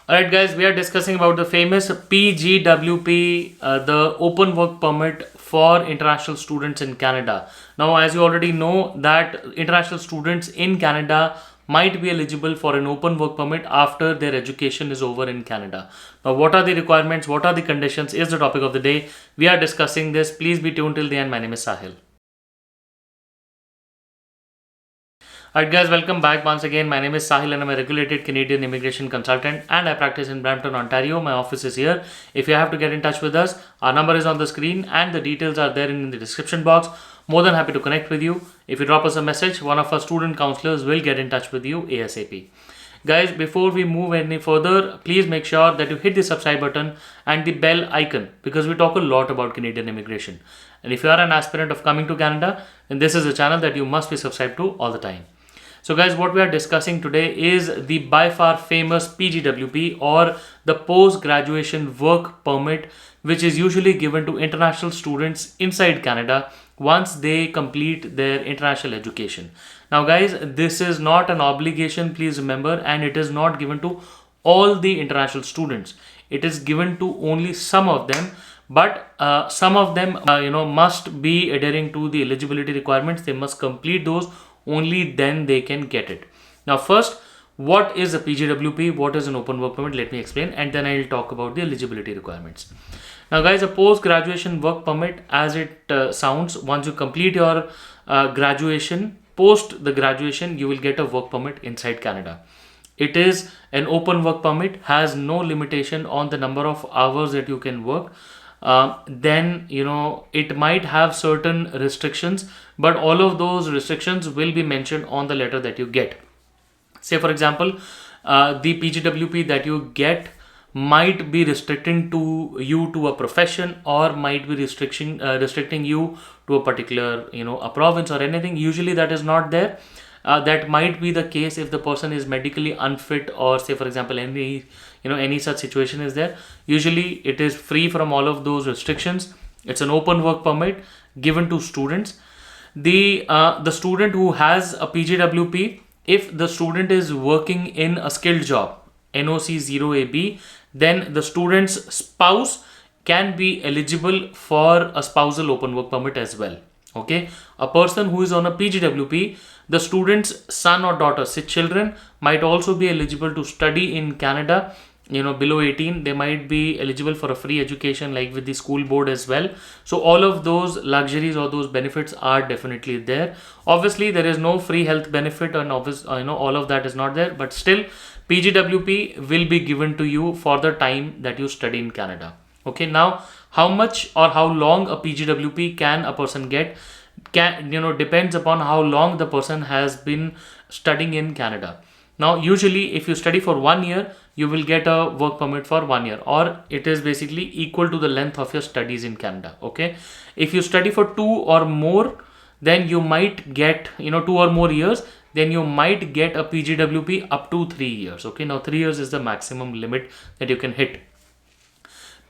Alright guys, we are discussing about the famous PGWP, the open work permit for international students in Canada. Now as you already know that international students in Canada might be eligible for an open work permit after their education is over in Canada. Now what are the requirements, what are the conditions is the topic of the day. We are discussing this. Please be tuned till the end. My name is Sahil. Alright guys, welcome back once again. My name is Sahil and I'm a regulated Canadian immigration consultant and I practice in Brampton, Ontario. My office is here. If you have to get in touch with us, our number is on the screen and the details are there in the description box. More than happy to connect with you. If you drop us a message, one of our student counselors will get in touch with you ASAP. Guys, before we move any further, please make sure that you hit the subscribe button and the bell icon because we talk a lot about Canadian immigration. And if you are an aspirant of coming to Canada, then this is a channel that you must be subscribed to all the time. So guys, what we are discussing today is the by far famous PGWP or the post-graduation work permit, which is usually given to international students inside Canada once they complete their international education. Now guys, this is not an obligation, please remember, and it is not given to all the international students. It is given to only some of them, but some of them must be adhering to the eligibility requirements. They must complete those, only then they can get it. Now first, what is a PGWP, what is an open work permit, let me explain, and then I'll talk about the eligibility requirements. Now guys, a post graduation work permit, as it sounds, once you complete your graduation, post the graduation you will get a work permit inside Canada. It is an open work permit, has no limitation on the number of hours that you can work. Then it might have certain restrictions, but all of those restrictions will be mentioned on the letter that you get. Say for example, the PGWP that you get might be restricting to you to a profession, or might be restricting you to a particular a province or anything. Usually that is not there. That might be the case if the person is medically unfit, or say for example any such situation is there. Usually it is free from all of those restrictions. It's an open work permit given to students. The student who has a PGWP, if the student is working in a skilled job, NOC 0AB, then the student's spouse can be eligible for a spousal open work permit as well. Okay, a person who is on a PGWP, the student's son or daughter, say children, might also be eligible to study in Canada. Below 18, they might be eligible for a free education like with the school board as well. So all of those luxuries or those benefits are definitely there. Obviously there is no free health benefit, and all of that is not there, but still PGWP will be given to you for the time that you study in Canada. Okay, now how much or how long a PGWP can a person get depends upon how long the person has been studying in Canada. Now usually if you study for 1 year, you will get a work permit for 1 year, or it is basically equal to the length of your studies in Canada. Okay, if you study for 2 or more, then you might get 2 or more years, then you might get a PGWP up to 3 years. Okay, now 3 years is the maximum limit that you can hit.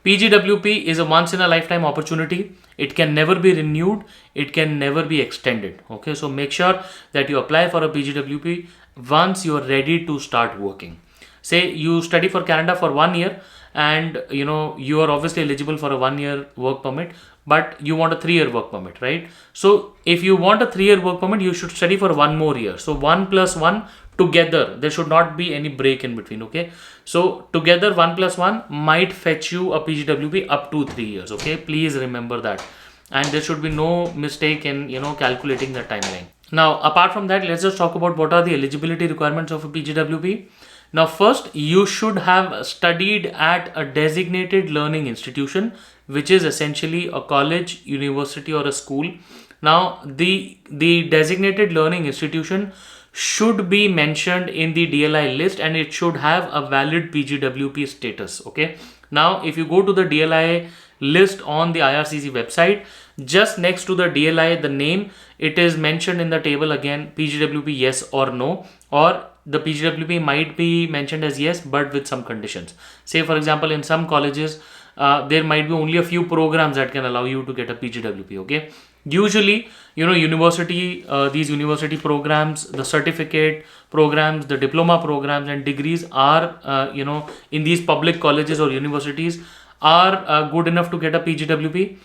PGWP is a once in a lifetime opportunity. It can never be renewed. It can never be extended. Okay, so make sure that you apply for a PGWP once you are ready to start working. Say you study for Canada for 1 year, and you are obviously eligible for a 1 year work permit, but you want a 3 year work permit, right? So if you want a 3 year work permit, you should study for 1 more year. So 1 plus 1 together, there should not be any break in between. Okay, so together 1 plus 1 might fetch you a PGWP up to 3 years. Okay, please remember that, and there should be no mistake in calculating the timeline. Now apart from that, let's just talk about what are the eligibility requirements of a PGWP. Now first, you should have studied at a designated learning institution, which is essentially a college, university, or a school. Now the designated learning institution should be mentioned in the DLI list, and it should have a valid PGWP status. Okay, now if you go to the DLI list on the IRCC website, just next to the DLI, the name, it is mentioned in the table again, PGWP yes or no, or the PGWP might be mentioned as yes but with some conditions. Say for example, in some colleges there might be only a few programs that can allow you to get a PGWP. Okay, usually university, these university programs, the certificate programs, the diploma programs and degrees are, in these public colleges or universities are good enough to get a PGWP.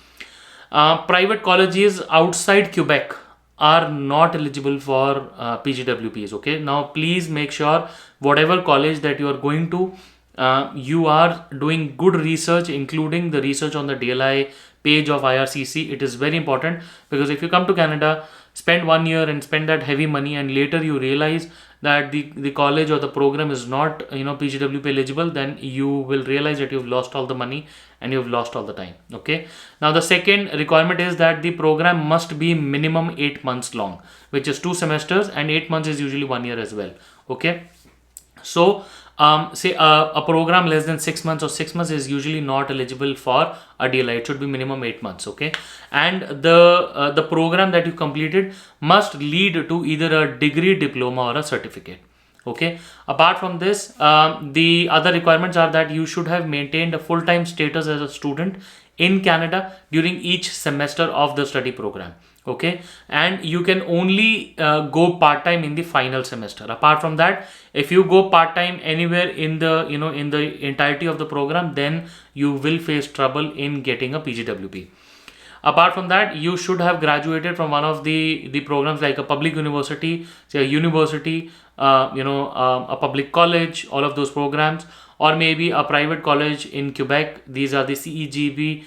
Private colleges outside Quebec are not eligible for PGWPs. Okay, now please make sure whatever college that you are going to, you are doing good research, including the research on the DLI page of IRCC. It is very important, because if you come to Canada, spend 1 year and spend that heavy money, and later you realize that the college or the program is not PGWP eligible, then you will realize that you've lost all the money and you've lost all the time. Okay, now the second requirement is that the program must be minimum 8 months long, which is 2 semesters, and 8 months is usually 1 year as well. Okay, so say a program less than 6 months or 6 months is usually not eligible for a DLI. It should be minimum 8 months. Okay, and the program that you completed must lead to either a degree, diploma, or a certificate. Okay, apart from this, the other requirements are that you should have maintained a full-time status as a student in Canada during each semester of the study program. Okay, and you can only go part-time in the final semester. Apart from that, if you go part-time anywhere in the in the entirety of the program, then you will face trouble in getting a PGWP. Apart from that, you should have graduated from one of the programs, like a public university, say a university, a public college, all of those programs, or maybe a private college in Quebec. These are the CEGB,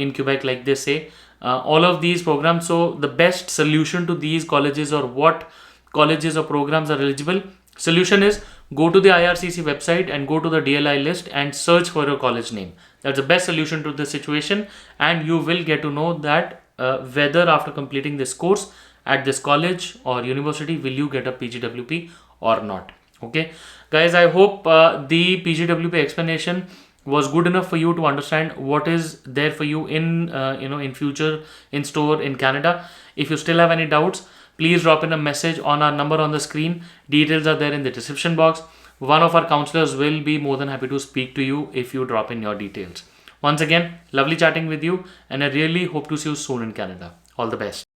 in Quebec, like they say. All of these programs. So the best solution to these colleges, or what colleges or programs are eligible, solution is go to the IRCC website and go to the DLI list and search for your college name. That's the best solution to the situation, and you will get to know that whether after completing this course at this college or university will you get a PGWP or not. Okay, guys, I hope the PGWP explanation was good enough for you to understand what is there for you in in future in store in Canada. If you still have any doubts, please drop in a message on our number on the screen. Details are there in the description box. One of our counselors will be more than happy to speak to you if you drop in your details. Once again, lovely chatting with you, and I really hope to see you soon in Canada. All the best.